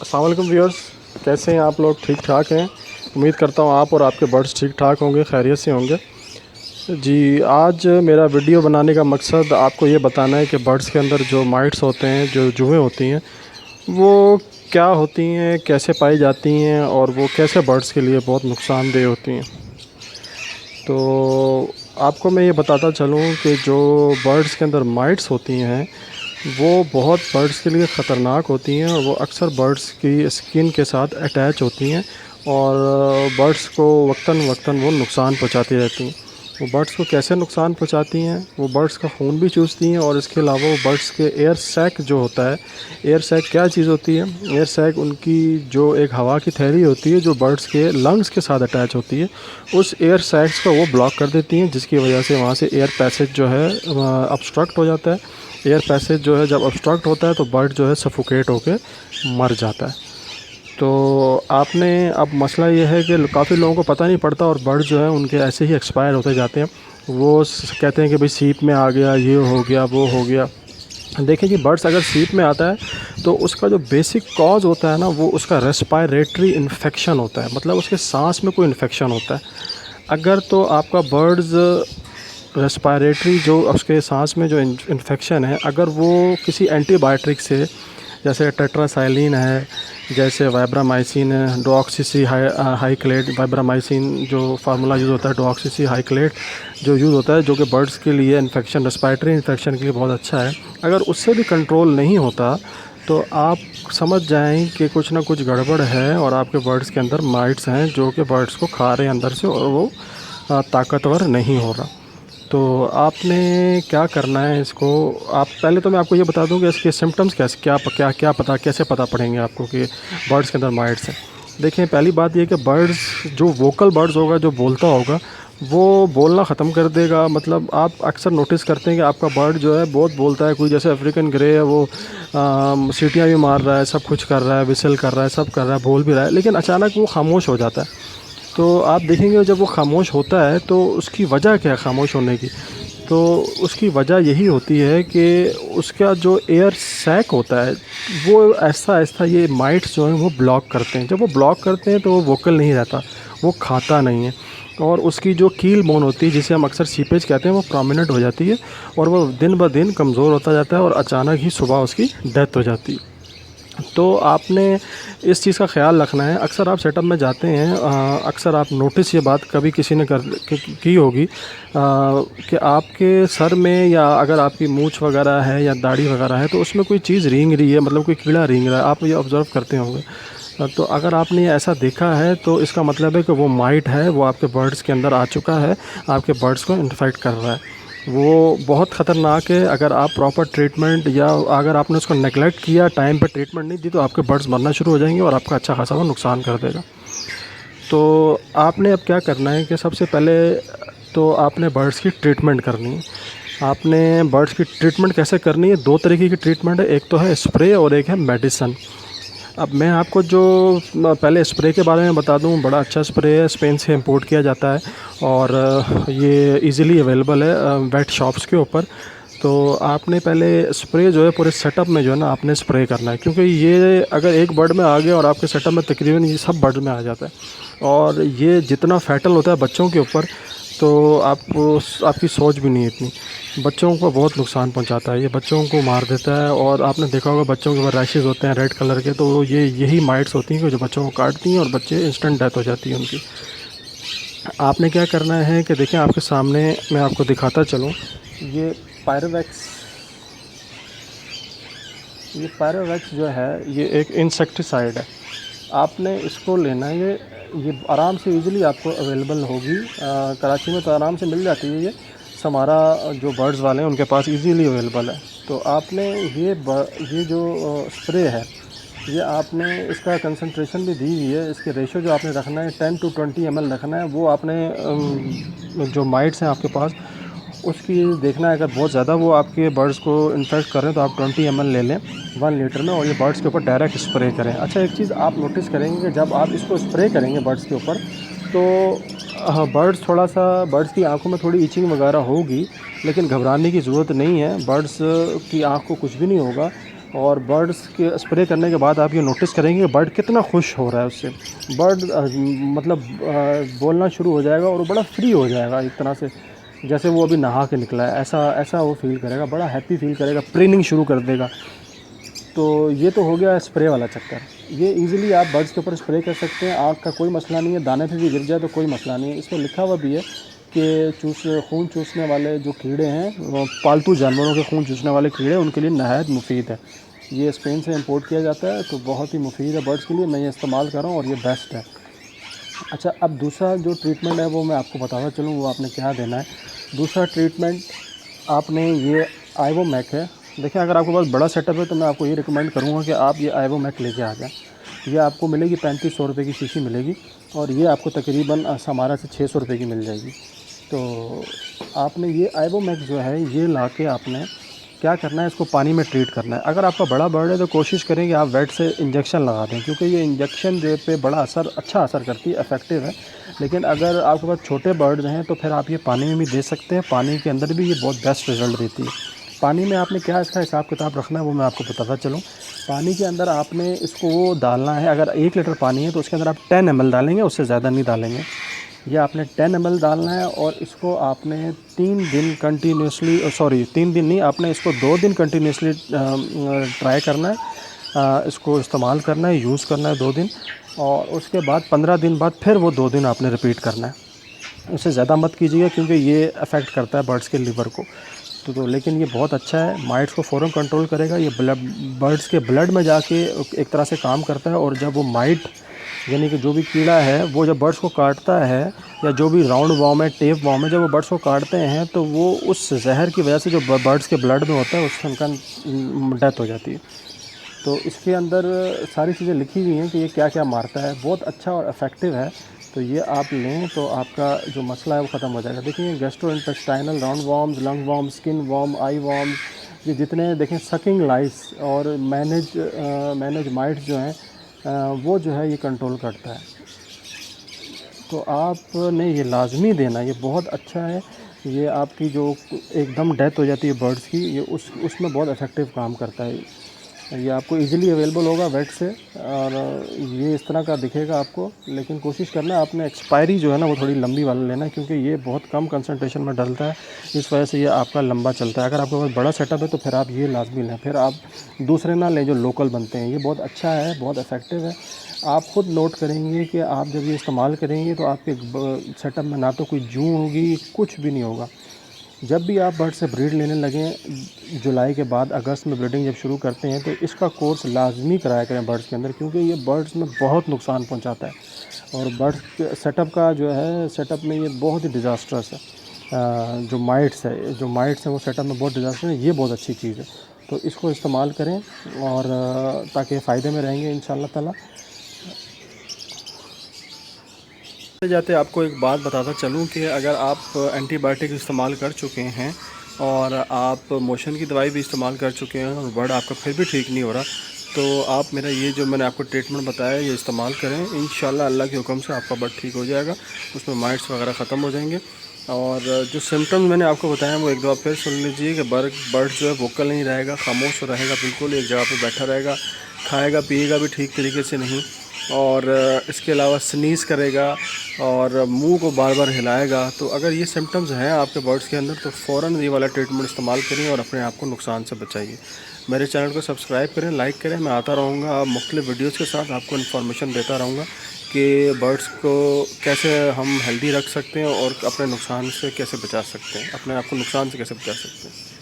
अस्सलाम वालेकुम व्यूअर्स, कैसे हैं आप लोग? ठीक ठाक हैं? उम्मीद करता हूँ आप और आपके बर्ड्स ठीक ठाक होंगे, खैरियत से होंगे। जी, आज मेरा वीडियो बनाने का मकसद आपको ये बताना है कि बर्ड्स के अंदर जो माइट्स होते हैं, जो चूहे होती हैं, वो क्या होती हैं, कैसे पाई जाती हैं और वो कैसे बर्ड्स के लिए बहुत नुकसानदेह होती हैं। तो आपको मैं ये बताता चलूँ कि जो बर्ड्स के अंदर माइट्स होती हैं वो बहुत बर्ड्स के लिए ख़तरनाक होती हैं और वो अक्सर बर्ड्स की स्किन के साथ अटैच होती हैं और बर्ड्स को वक्तन वक्तन वो नुकसान पहुंचाती रहती हैं। वो बर्ड्स को कैसे नुकसान पहुंचाती हैं? वो बर्ड्स का खून भी चूसती हैं और इसके अलावा वो बर्ड्स के एयर सैक जो होता है, एयर सैक क्या चीज़ होती है? एयर सैक उनकी जो एक हवा की थैली होती है जो बर्ड्स के लंग्स के साथ अटैच होती है, उस एयर सैक्स को वो ब्लॉक कर देती हैं, जिसकी वजह से वहाँ से एयर पैसेज जो है ऑब्स्ट्रक्ट हो जाता है। एयर पैसेज जो है जब ऑब्स्ट्रक्ट होता है तो बर्ड जो है सफोकेट होके मर जाता है। तो आपने अब मसला ये है कि काफ़ी लोगों को पता नहीं पड़ता और बर्ड जो है उनके ऐसे ही एक्सपायर होते जाते हैं। वो कहते हैं कि भाई सीप में आ गया, ये हो गया, वो हो गया। देखिए जी, बर्ड्स अगर सीप में आता है तो उसका जो बेसिक कॉज होता है ना, वो उसका रेस्पायरेटरी इन्फेक्शन होता है, मतलब उसके सांस में कोई इन्फेक्शन होता है। अगर तो आपका बर्ड्स रेस्पायरेटरी जो उसके सांस में जो इन्फेक्शन है, अगर वो किसी एंटीबायोटिक से, जैसे टेट्रासाइलिन है, जैसे वाइब्रामाइसिन है, डोऑक्सी हाइक्लेट, वाइब्रामाइसिन जो फार्मूला यूज़ होता है, डोऑक्सी हाइक्लेट जो यूज़ होता है, जो कि बर्ड्स के लिए इन्फेक्शन, रेस्पायरेटरी इन्फेक्शन के लिए बहुत अच्छा है, अगर उससे भी कंट्रोल नहीं होता तो आप समझ जाएं कि कुछ ना कुछ गड़बड़ है और आपके बर्ड्स के अंदर माइट्स हैं जो कि बर्ड्स को खा रहे हैं अंदर से और वो ताकतवर नहीं हो रहा। तो आपने क्या करना है इसको, आप पहले तो मैं आपको ये बता दूं कि इसके सिम्टम्स कैसे, कैसे पता पड़ेंगे आपको कि बर्ड्स के अंदर माइट्स हैं। देखें, पहली बात ये कि बर्ड्स, जो वोकल बर्ड्स होगा, जो बोलता होगा, वो बोलना ख़त्म कर देगा। मतलब आप अक्सर नोटिस करते हैं कि आपका बर्ड जो है बहुत बोलता है, कोई जैसे अफ्रीकन ग्रे है, वो सीटियाँ भी मार रहा है, सब कुछ कर रहा है, विसल कर रहा है, सब कर रहा है, बोल भी रहा है, लेकिन अचानक वो खामोश हो जाता है। तो आप देखेंगे जब वो खामोश होता है तो उसकी वजह क्या है खामोश होने की? तो उसकी वजह यही होती है कि उसका जो एयर सैक होता है वो ऐसा ऐसा ये माइट्स जो हैं वो ब्लॉक करते हैं। जब वो ब्लॉक करते हैं तो वो वोकल नहीं रहता, वो खाता नहीं है और उसकी जो कील बोन होती है, जिसे हम अक्सर सीपेज कहते हैं, वो प्रोमिनेंट हो जाती है और वो दिन ब दिन कमज़ोर होता जाता है और अचानक ही सुबह उसकी डेथ हो जाती है। तो आपने इस चीज़ का ख़्याल रखना है। अक्सर आप सेटअप में जाते हैं, अक्सर आप नोटिस ये बात कभी किसी ने की होगी कि आपके सर में, या अगर आपकी मूंछ वगैरह है या दाढ़ी वगैरह है, तो उसमें कोई चीज़ रेंग रही है, मतलब कोई कीड़ा रेंग रहा है, आप ये ऑब्ज़र्व करते होंगे। तो अगर आपने ये ऐसा देखा है तो इसका मतलब है कि वो माइट है, वो आपके बर्ड्स के अंदर आ चुका है, आपके बर्ड्स को इन्फेक्ट कर रहा है। वो बहुत ख़तरनाक है। अगर आप प्रॉपर ट्रीटमेंट, या अगर आपने उसको नेगलेक्ट किया, टाइम पे ट्रीटमेंट नहीं दी, तो आपके बर्ड्स मरना शुरू हो जाएंगे और आपका अच्छा खासा वो नुकसान कर देगा। तो आपने अब क्या करना है कि सबसे पहले तो आपने बर्ड्स की ट्रीटमेंट करनी है। आपने बर्ड्स की ट्रीटमेंट कैसे करनी है? दो तरीके की ट्रीटमेंट है, एक तो है स्प्रे और एक है मेडिसन। अब मैं आपको जो पहले स्प्रे के बारे में बता दूं, बड़ा अच्छा स्प्रे है, स्पेन से इंपोर्ट किया जाता है और ये इजीली अवेलेबल है वेट शॉप्स के ऊपर। तो आपने पहले स्प्रे जो है पूरे सेटअप में जो है ना आपने स्प्रे करना है, क्योंकि ये अगर एक बर्ड में आ गया और आपके सेटअप में तकरीबन ये सब बर्ड में आ जाता है और ये जितना फैटल होता है बच्चों के ऊपर, तो आपको, आपकी सोच भी नहीं है इतनी, बच्चों को बहुत नुकसान पहुंचाता है, ये बच्चों को मार देता है। और आपने देखा होगा बच्चों के ऊपर रैशेज़ होते हैं रेड कलर के, तो ये यही माइट्स होती हैं कि जो बच्चों को काटती हैं और बच्चे इंस्टेंट डेथ हो जाती है उनकी। आपने क्या करना है कि देखें, आपके सामने मैं आपको दिखाता चलूँ, ये पायरोवैक्स, ये पायरोवैक्स जो है ये एक इंसेक्टिसाइड है। आपने इसको लेना है, ये आराम से इजीली आपको अवेलेबल होगी, कराची में तो आराम से मिल जाती है। ये समारा जो बर्ड्स वाले हैं उनके पास इजीली अवेलेबल है। तो आपने ये जो स्प्रे है, ये आपने इसका कंसंट्रेशन भी दी हुई है, इसके रेशो जो आपने रखना है 10 to 20 ml रखना है। वो आपने जो माइट्स हैं आपके पास उसकी देखना है, अगर बहुत ज़्यादा वो आपके बर्ड्स को इन्फेक्ट कर रहे हैं तो आप 20 ml ले लें 1 लीटर में और ये बर्ड्स के ऊपर डायरेक्ट स्प्रे करें। अच्छा, एक चीज़ आप नोटिस करेंगे कि जब आप इसको स्प्रे करेंगे बर्ड्स के ऊपर, तो बर्ड्स थोड़ा सा, बर्ड्स की आंखों में थोड़ी इचिंग वगैरह होगी, लेकिन घबराने की ज़रूरत नहीं है, बर्ड्स की आँख को कुछ भी नहीं होगा। और बर्ड्स के स्प्रे करने के बाद आप ये नोटिस करेंगे कि बर्ड कितना खुश हो रहा है उससे। बर्ड मतलब बोलना शुरू हो जाएगा और वो बड़ा फ्री हो जाएगा एक तरह से, जैसे वो अभी नहा के निकला है, ऐसा ऐसा वो फील करेगा, बड़ा हैप्पी फील करेगा, प्रीनिंग शुरू कर देगा। तो ये तो हो गया स्प्रे वाला चक्कर। ये इजीली आप बर्ड्स के ऊपर स्प्रे कर सकते हैं, आग का कोई मसला नहीं है, दाने पे भी गिर जाए तो कोई मसला नहीं है। इसमें लिखा हुआ भी है कि खून चूसने वाले जो कीड़े हैं, वो पालतू जानवरों के खून चूसने वाले कीड़े, उनके लिए नहायत मुफीद है। ये स्पेन से इंपोर्ट किया जाता है, तो बहुत ही मुफीद है बर्ड्स के लिए। मैं ये इस्तेमाल कर रहा हूँ और ये बेस्ट है। अच्छा, अब दूसरा जो ट्रीटमेंट है वो मैं आपको बताता चलूँ वो आपने क्या देना है। दूसरा ट्रीटमेंट आपने ये आइवोमैक है। देखिए, अगर आपके पास बड़ा सेटअप है तो मैं आपको ये रिकमेंड करूँगा कि आप ये आइवोमैक लेके आ जाएँ। ये आपको मिलेगी 3500 रुपये की शीशी मिलेगी, और ये आपको तकरीबन समारा से 600 रुपये की मिल जाएगी। तो आपने ये आइवोमैक जो है ये ला के आपने क्या करना है, इसको पानी में ट्रीट करना है। अगर आपका बड़ा बर्ड है तो कोशिश करें कि आप वेट से इंजेक्शन लगा दें, क्योंकि ये इंजेक्शन जो पे बड़ा अच्छा असर करती है, इफ़ेक्टिव है। लेकिन अगर आपके पास छोटे बर्ड्स हैं तो फिर आप ये पानी में भी दे सकते हैं, पानी के अंदर भी ये बहुत बेस्ट रिज़ल्ट देती है। पानी में आपने क्या इसका हिसाब किताब रखना है वो मैं आपको बताता चलूँ। पानी के अंदर आपने इसको वो डालना है, अगर 1 लीटर पानी है तो उसके अंदर आप 10 ml डालेंगे, उससे ज़्यादा नहीं डालेंगे। ये आपने 10 ml डालना है, और इसको आपने 3 दिन कंटिन्यूसली, 3 दिन नहीं, आपने इसको 2 दिन कंटिन्यूसली ट्राई करना है, इसको इस्तेमाल करना है, यूज़ करना है 2 दिन, और उसके बाद 15 दिन बाद फिर वो 2 दिन आपने रिपीट करना है। उससे ज़्यादा मत कीजिएगा क्योंकि ये अफेक्ट करता है बर्ड्स के लिवर को। तो लेकिन ये बहुत अच्छा है, माइट्स को फ़ौरन कंट्रोल करेगा। ये बर्ड्स के ब्लड में जाके एक तरह से काम करता है, और जब वो माइट यानी कि जो भी कीड़ा है वो जब बर्ड्स को काटता है, या जो भी राउंड वॉर्म है, टेप वॉर्म है, जब वो बर्ड्स को काटते हैं तो वो उस जहर की वजह से जो बर्ड्स के ब्लड में होता है उससे उनका डेथ हो जाती है। तो इसके अंदर सारी चीज़ें लिखी हुई हैं कि ये क्या क्या मारता है, बहुत अच्छा और इफ़ेक्टिव है। तो ये आप लें तो आपका जो मसला है वो ख़त्म हो जाएगा। देखिए, gastrointestinal, round worms, lung worm, skin worm, eye worm, ये जितने देखें, सकिंग लाइस और मैनेज माइट्स जो हैं, वो जो है ये कंट्रोल करता है। तो आपने ये लाज़मी देना, ये बहुत अच्छा है। ये आपकी जो एकदम डेथ हो जाती है बर्ड्स की, ये उसमें बहुत इफ़ेक्टिव काम करता है। ये आपको इजीली अवेलेबल होगा वेट से, और ये इस तरह का दिखेगा आपको। लेकिन कोशिश करना है आपने एक्सपायरी जो है ना वो थोड़ी लंबी वाला लेना है, क्योंकि ये बहुत कम कंसंट्रेशन में डलता है, इस वजह से ये आपका लंबा चलता है। अगर आपके पास बड़ा सेटअप है तो फिर आप ये लाजमी लें, फिर आप दूसरे ना लें जो लोकल बनते हैं। ये बहुत अच्छा है, बहुत इफ़ेक्टिव है। आप ख़ुद नोट करेंगे कि आप जब ये इस्तेमाल करेंगे तो आपके सेटअप में ना तो कोई जूं होगी, कुछ भी नहीं होगा। जब भी आप बर्ड से ब्रीड लेने लगें, जुलाई के बाद अगस्त में ब्रीडिंग जब शुरू करते हैं, तो इसका कोर्स लाजमी कराया करें बर्ड्स के अंदर, क्योंकि ये बर्ड्स में बहुत नुकसान पहुंचाता है। और बर्ड्स के सेटअप का जो है, सेटअप में ये बहुत ही डिज़ास्ट्रस है। जो माइट्स हैं वो सेटअप में बहुत डिज़ास्टर है। ये बहुत अच्छी चीज़ है, तो इसको इस्तेमाल करें, और ताकि फ़ायदे में रहेंगे इंशाअल्लाह ताला। जाते आपको एक बात बताता चलूँ कि अगर आप एंटीबायोटिक इस्तेमाल कर चुके हैं और आप मोशन की दवाई भी इस्तेमाल कर चुके हैं और बर्ड आपका फिर भी ठीक नहीं हो रहा, तो आप मेरा ये जो मैंने आपको ट्रीटमेंट बताया ये इस्तेमाल करें। इंशाल्लाह अल्लाह के हुक्म से आपका बर्ड ठीक हो जाएगा, उसमें माइट्स वगैरह ख़त्म हो जाएंगे। और जो सिम्टम्स मैंने आपको बताया वो एक दो फिर सुन लीजिए कि बर्ड जो है वोकल नहीं रहेगा, खामोश रहेगा, बिल्कुल एक जगह पर बैठा रहेगा, खाएगा पिएगा भी ठीक तरीके से नहीं, और इसके अलावा स्नीज़ करेगा और मुंह को बार बार हिलाएगा। तो अगर ये सिम्टम्स हैं आपके बर्ड्स के अंदर तो फ़ौरन ये वाला ट्रीटमेंट इस्तेमाल करिए और अपने आप को नुकसान से बचाइए। मेरे चैनल को सब्सक्राइब करें, लाइक करें। मैं आता रहूँगा मुख्तलिफ़ वीडियोज़ के साथ, आपको इन्फॉर्मेशन देता रहूँगा कि बर्ड्स को कैसे हम हेल्दी रख सकते हैं और अपने नुकसान से कैसे बचा सकते हैं, अपने आप को नुकसान से कैसे बचा सकते हैं।